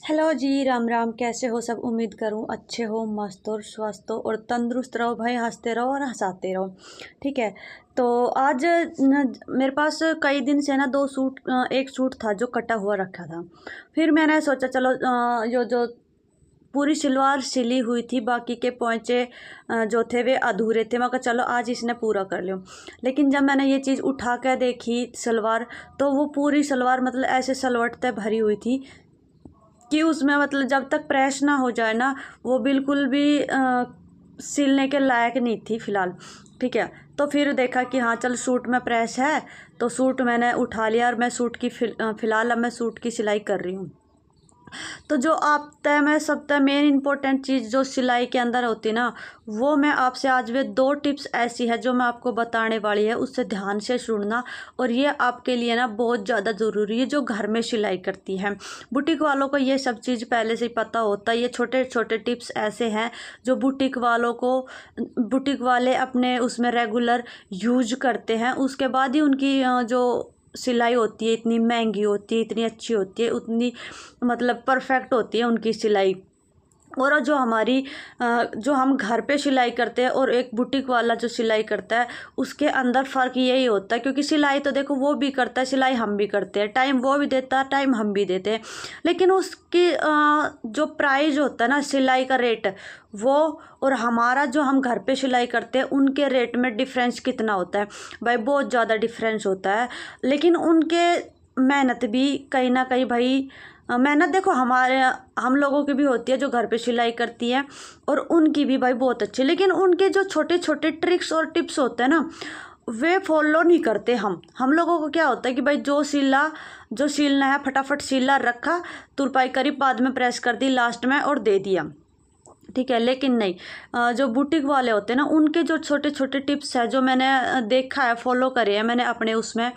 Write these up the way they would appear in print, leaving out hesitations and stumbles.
Hello जी, राम राम। कैसे हो सब? उम्मीद करूँ अच्छे हो, मस्त हो, स्वस्थ हो और तंदुरुस्त रहो भाई। हंसते रहो और हंसाते रहो, ठीक है। तो आज मेरे पास कई दिन से ना एक सूट था जो कटा हुआ रखा था। फिर मैंने सोचा चलो जो पूरी सलवार सिली हुई थी, बाकी के पोंचे जो थे वे अधूरे थे। मैं कहा चलो आज इसने पूरा कर लो। लेकिन जब मैंने ये चीज़ उठा कर देखी सलवार, तो वो पूरी सलवार मतलब ऐसे सलवट तक भरी हुई थी कि उसमें मतलब जब तक प्रेस ना हो जाए ना, वो बिल्कुल भी सिलने के लायक नहीं थी फ़िलहाल, ठीक है। तो फिर देखा कि हाँ चल सूट में प्रेस है, तो सूट मैंने उठा लिया और मैं सूट की फ़िलहाल अब मैं सूट की सिलाई कर रही हूँ। तो जो आप तय में सब तय मेन इंपॉर्टेंट चीज़ जो सिलाई के अंदर होती है ना, वो मैं आपसे आज वे 2 टिप्स ऐसी है जो मैं आपको बताने वाली है, उससे ध्यान से सुनना। और ये आपके लिए ना बहुत ज़्यादा ज़रूरी है जो घर में सिलाई करती हैं। बुटीक वालों को ये सब चीज़ पहले से ही पता होता है। ये छोटे छोटे टिप्स ऐसे हैं जो बुटीक वाले अपने उसमें रेगुलर यूज करते हैं। उसके बाद ही उनकी जो सिलाई होती है इतनी महंगी होती है, इतनी अच्छी होती है, उतनी मतलब परफेक्ट होती है उनकी सिलाई। और जो हम घर पे सिलाई करते हैं और एक बुटीक वाला जो सिलाई करता है, उसके अंदर फ़र्क यही होता है। क्योंकि सिलाई तो देखो वो भी करता है, सिलाई हम भी करते हैं, टाइम वो भी देता है, टाइम हम भी देते हैं। लेकिन उसकी जो प्राइस होता है ना, सिलाई का रेट, वो और हमारा जो हम घर पे सिलाई करते हैं उनके रेट में डिफरेंस कितना होता है भाई? बहुत ज़्यादा डिफरेंस होता है। लेकिन उनके मेहनत भी कहीं ना कहीं भाई, मेहनत देखो हम लोगों की भी होती है जो घर पे सिलाई करती है, और उनकी भी भाई बहुत अच्छी। लेकिन उनके जो छोटे छोटे ट्रिक्स और टिप्स होते हैं ना, वे फॉलो नहीं करते। हम लोगों को क्या होता है कि भाई जो सीलना है फटाफट सीला रखा, तुरपाई करी, बाद में प्रेस कर दी लास्ट में और दे दिया, ठीक है। लेकिन नहीं, जो बुटीक वाले होते हैं ना, उनके जो छोटे छोटे टिप्स है जो मैंने देखा है, फॉलो करे हैं मैंने अपने उसमें,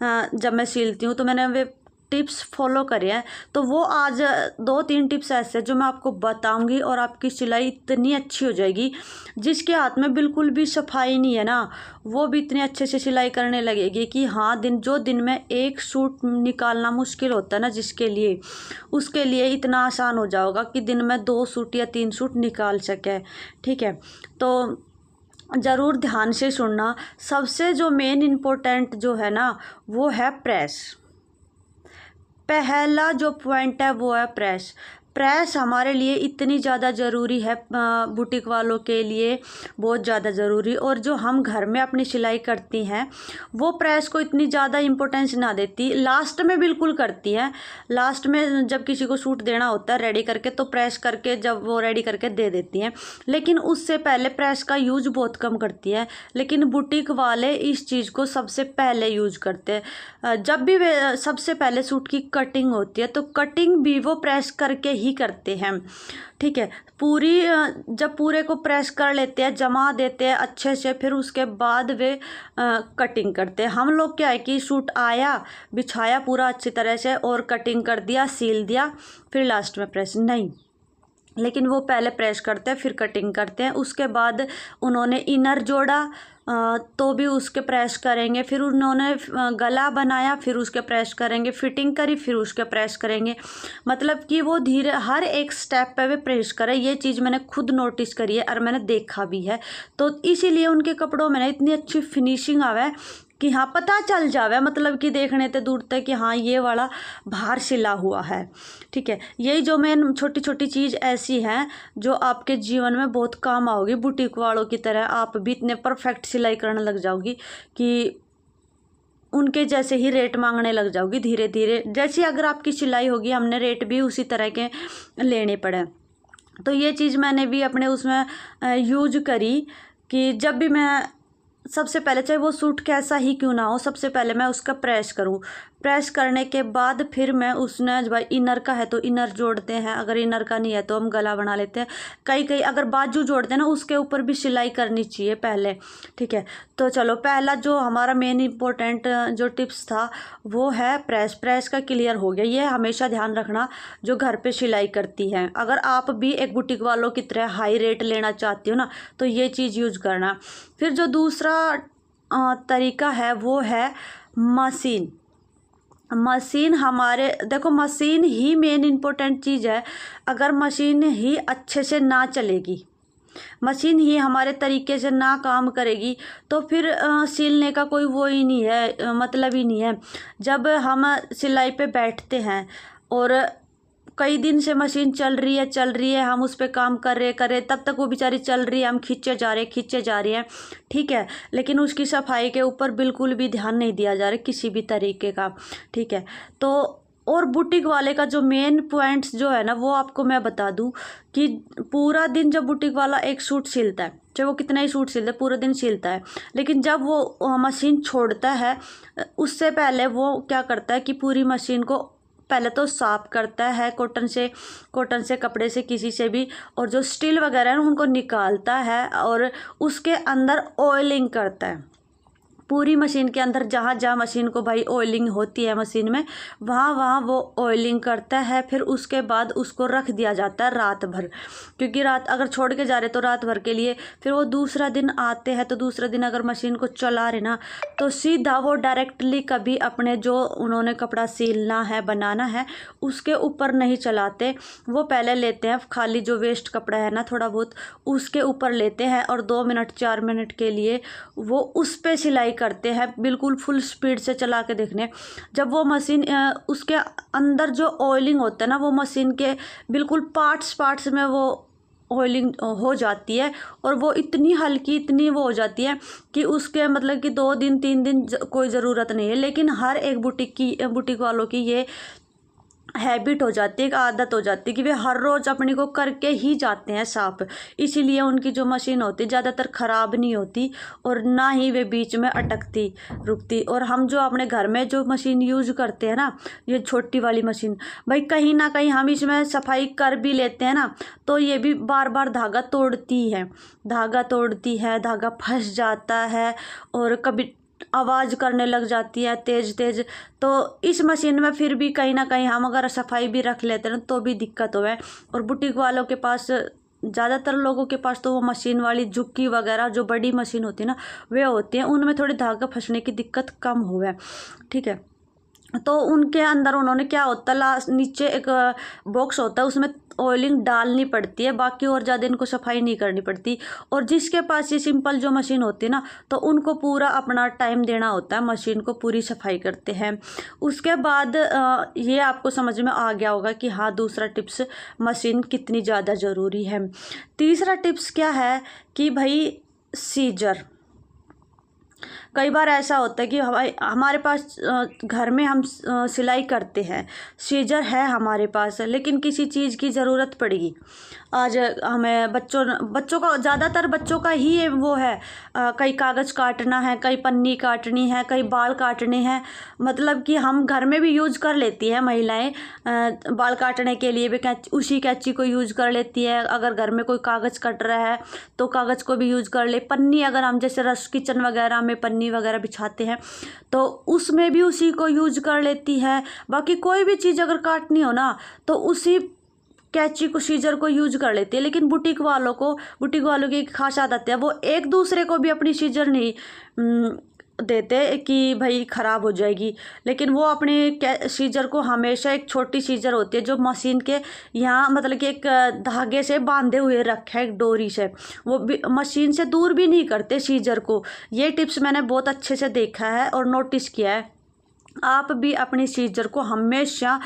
जब मैं सिलती हूँ तो मैंने वे टिप्स फॉलो करे हैं। तो वो आज 2-3 टिप्स ऐसे जो मैं आपको बताऊंगी और आपकी सिलाई इतनी अच्छी हो जाएगी। जिसके हाथ में बिल्कुल भी सफाई नहीं है ना, वो भी इतने अच्छे से सिलाई करने लगेगी कि हाँ, दिन में एक सूट निकालना मुश्किल होता है ना जिसके लिए, उसके लिए इतना आसान हो जाएगा कि दिन में 2 सूट या 3 सूट निकाल सके, ठीक है। तो ज़रूर ध्यान से सुनना। सबसे जो मेन इम्पोर्टेंट जो है ना, वो है प्रेस। पहला जो पॉइंट है वो है प्रेस। प्रेस हमारे लिए इतनी ज़्यादा ज़रूरी है, बुटीक वालों के लिए बहुत ज़्यादा ज़रूरी। और जो हम घर में अपनी सिलाई करती हैं, वो प्रेस को इतनी ज़्यादा इम्पोर्टेंस ना देती, लास्ट में बिल्कुल करती है। लास्ट में जब किसी को सूट देना होता है रेडी करके, तो प्रेस करके जब वो रेडी करके दे देती हैं, लेकिन उससे पहले प्रेस का यूज बहुत कम करती है। लेकिन बुटीक वाले इस चीज़ को सबसे पहले यूज करते हैं। जब भी वे सबसे पहले सूट की कटिंग होती है, तो कटिंग भी वो प्रेस करके ही करते हैं, ठीक है। जब पूरे को प्रेस कर लेते हैं, जमा देते हैं अच्छे से, फिर उसके बाद वे कटिंग करते हैं। हम लोग क्या है कि सूट आया, बिछाया पूरा अच्छी तरह से और कटिंग कर दिया, सील दिया, फिर लास्ट में प्रेस नहीं। लेकिन वो पहले प्रेस करते हैं, फिर कटिंग करते हैं, उसके बाद उन्होंने इनर जोड़ा, तो भी उसके प्रेस करेंगे, फिर उन्होंने गला बनाया, फिर उसके प्रेस करेंगे, फिटिंग करी, फिर उसके प्रेस करेंगे। मतलब कि वो धीरे हर एक स्टेप पे वे प्रेस करें। ये चीज़ मैंने खुद नोटिस करी है और मैंने देखा भी है। तो इसीलिए उनके कपड़ों में ना इतनी अच्छी फिनिशिंग आवे कि हाँ पता चल जावे, मतलब कि देखने ते दूर तक कि हाँ ये वाला बाहर सिला हुआ है, ठीक है। यही जो मेन छोटी छोटी चीज़ ऐसी हैं जो आपके जीवन में बहुत काम आओगी। बुटीक वालों की तरह आप भी इतने परफेक्ट सिलाई करने लग जाओगी कि उनके जैसे ही रेट मांगने लग जाओगी धीरे धीरे। जैसी अगर आपकी सिलाई होगी, हमने रेट भी उसी तरह के लेने पड़े। तो ये चीज़ मैंने भी अपने उसमें यूज करी कि जब भी मैं सबसे पहले, चाहे वो सूट कैसा ही क्यों ना हो, सबसे पहले मैं उसका प्रेस करूँ। प्रेस करने के बाद फिर मैं उसमें भाई इनर का है तो इनर जोड़ते हैं, अगर इनर का नहीं है तो हम गला बना लेते हैं। कई अगर बाजू जोड़ते हैं ना, उसके ऊपर भी सिलाई करनी चाहिए पहले, ठीक है। तो चलो, पहला जो हमारा मेन इंपॉर्टेंट जो टिप्स था वो है प्रेस। प्रेस का क्लियर हो गया। ये हमेशा ध्यान रखना जो घर पे सिलाई करती हैं, अगर आप भी एक बुटीक वालों की तरह हाई रेट लेना चाहती हो ना, तो ये चीज़ यूज करना। फिर जो दूसरा तरीका है वो है मशीन। मशीन हमारे देखो, मशीन ही मेन इम्पोर्टेंट चीज़ है। अगर मशीन ही अच्छे से ना चलेगी, मशीन ही हमारे तरीके से ना काम करेगी, तो फिर सिलने का कोई वो ही नहीं है, मतलब ही नहीं है। जब हम सिलाई पे बैठते हैं और कई दिन से मशीन चल रही है, हम उस पर काम कर रहे तब तक वो बेचारी चल रही है, हम खींचे जा रहे हैं, ठीक है। लेकिन उसकी सफाई के ऊपर बिल्कुल भी ध्यान नहीं दिया जा रहा किसी भी तरीके का, ठीक है। तो और बुटीक वाले का जो मेन पॉइंट्स जो है ना, वो आपको मैं बता दूं कि पूरा दिन जब बुटीक वाला एक सूट सिलता है, चाहे वो कितना ही सूट सिलता है, पूरा दिन सिलता है, लेकिन जब वो मशीन छोड़ता है, उससे पहले वो क्या करता है कि पूरी मशीन को पहले तो साफ़ करता है कॉटन से, कपड़े से, किसी से भी, और जो स्टील वगैरह है उनको निकालता है और उसके अंदर ऑयलिंग करता है। पूरी मशीन के अंदर जहाँ जहाँ मशीन को भाई ऑयलिंग होती है मशीन में, वहाँ वहाँ वो ऑयलिंग करता है। फिर उसके बाद उसको रख दिया जाता है रात भर, क्योंकि रात अगर छोड़ के जा रहे तो रात भर के लिए, फिर वो दूसरा दिन आते हैं तो दूसरा दिन अगर मशीन को चला रहे ना, तो सीधा वो डायरेक्टली कभी अपने जो उन्होंने कपड़ा सिलना है, बनाना है, उसके ऊपर नहीं चलाते। वो पहले लेते हैं खाली जो वेस्ट कपड़ा है ना थोड़ा बहुत, उसके ऊपर लेते हैं और 2 मिनट 4 मिनट के लिए वो उस पर सिलाई करते हैं, बिल्कुल फुल स्पीड से चला के देखने। जब वो मशीन उसके अंदर जो ऑयलिंग होता है ना, वो मशीन के बिल्कुल पार्ट्स में वो ऑयलिंग हो जाती है, और वो इतनी हल्की, इतनी वो हो जाती है कि उसके मतलब कि 2 दिन 3 दिन कोई ज़रूरत नहीं है। लेकिन हर एक बुटीक वालों की ये हैबिट हो जाती है, एक आदत हो जाती है कि वे हर रोज़ अपने को करके ही जाते हैं साफ़। इसीलिए उनकी जो मशीन होती है ज़्यादातर ख़राब नहीं होती, और ना ही वे बीच में अटकती रुकती। और हम जो अपने घर में जो मशीन यूज़ करते हैं ना, ये छोटी वाली मशीन, भाई कहीं ना कहीं हम इसमें सफाई कर भी लेते हैं ना, तो ये भी बार बार धागा तोड़ती है, धागा फंस जाता है, और कभी आवाज़ करने लग जाती है तेज़ तेज़। तो इस मशीन में फिर भी कहीं ना कहीं हम अगर सफाई भी रख लेते हैं ना, तो भी दिक्कत हो है। और बुटीक वालों के पास, ज़्यादातर लोगों के पास तो वो मशीन वाली जुक्की वगैरह जो बड़ी मशीन होती है ना, वे होती हैं, उनमें थोड़ी धागा फंसने की दिक्कत कम हो है, ठीक है। तो उनके अंदर उन्होंने क्या होता है, लास्ट नीचे एक बॉक्स होता है, उसमें ऑयलिंग डालनी पड़ती है, बाकी और ज़्यादा इनको सफाई नहीं करनी पड़ती। और जिसके पास ये सिंपल जो मशीन होती है ना, तो उनको पूरा अपना टाइम देना होता है, मशीन को पूरी सफाई करते हैं। उसके बाद ये आपको समझ में आ गया होगा कि हाँ, दूसरा टिप्स मशीन कितनी ज़्यादा ज़रूरी है। तीसरा टिप्स क्या है कि भाई सीजर। कई बार ऐसा होता है कि हमारे पास घर में हम सिलाई करते हैं, सीजर है हमारे पास, लेकिन किसी चीज़ की ज़रूरत पड़ेगी। आज हमें बच्चों का, ज़्यादातर बच्चों का ही वो है, कई कागज़ काटना है, कई पन्नी काटनी है, कई बाल काटने हैं। मतलब कि हम घर में भी यूज़ कर लेती हैं महिलाएं, बाल काटने के लिए भी उसी कैंची को यूज़ कर लेती है। अगर घर में कोई कागज़ कट रहा है तो कागज़ को भी यूज़ कर ले। पन्नी, अगर हम जैसे किचन वगैरह में पन्नी वगैरह बिछाते हैं तो उसमें भी उसी को यूज़ कर लेती है। बाकी कोई भी चीज़ अगर काटनी हो ना, तो उसी कैंची को, सीजर को यूज कर लेते हैं। लेकिन बुटीक वालों की एक खास आदत है, वो एक दूसरे को भी अपनी सीजर नहीं देते कि भाई ख़राब हो जाएगी, लेकिन वो अपने सीजर को हमेशा, एक छोटी सीजर होती है जो मशीन के यहाँ मतलब कि एक धागे से बांधे हुए रखे, एक डोरी से, वो भी मशीन से दूर भी नहीं करते सीजर को। ये टिप्स मैंने बहुत अच्छे से देखा है और नोटिस किया है। आप भी अपनी सीजर को हमेशा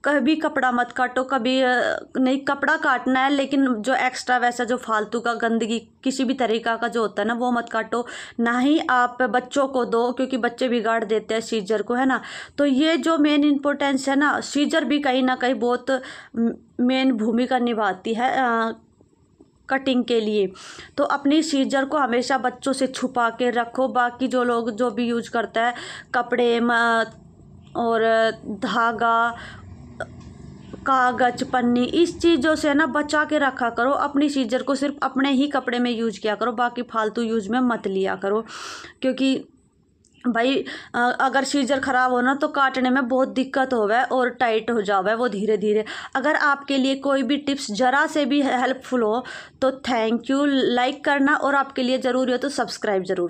कभी कपड़ा मत काटो, कभी नहीं, कपड़ा काटना है, लेकिन जो एक्स्ट्रा वैसा जो फालतू का गंदगी किसी भी तरीका का जो होता है ना, वो मत काटो। ना ही आप बच्चों को दो, क्योंकि बच्चे बिगाड़ देते हैं सीजर को, है ना। तो ये जो मेन इम्पोर्टेंस है ना, सीजर भी कहीं ना कहीं बहुत मेन भूमिका निभाती है कटिंग के लिए। तो अपनी सीजर को हमेशा बच्चों से छुपा के रखो। बाकी जो लोग जो भी यूज करता है, कपड़े और धागा, कागज, पन्नी, इस चीज़ों से ना बचा के रखा करो। अपनी सीजर को सिर्फ अपने ही कपड़े में यूज किया करो, बाकी फालतू यूज में मत लिया करो। क्योंकि भाई अगर सीजर ख़राब हो ना, तो काटने में बहुत दिक्कत होवे और टाइट हो जावे वो धीरे धीरे। अगर आपके लिए कोई भी टिप्स ज़रा से भी हेल्पफुल हो तो थैंक यू। लाइक करना, और आपके लिए ज़रूरी हो तो सब्सक्राइब ज़रूर।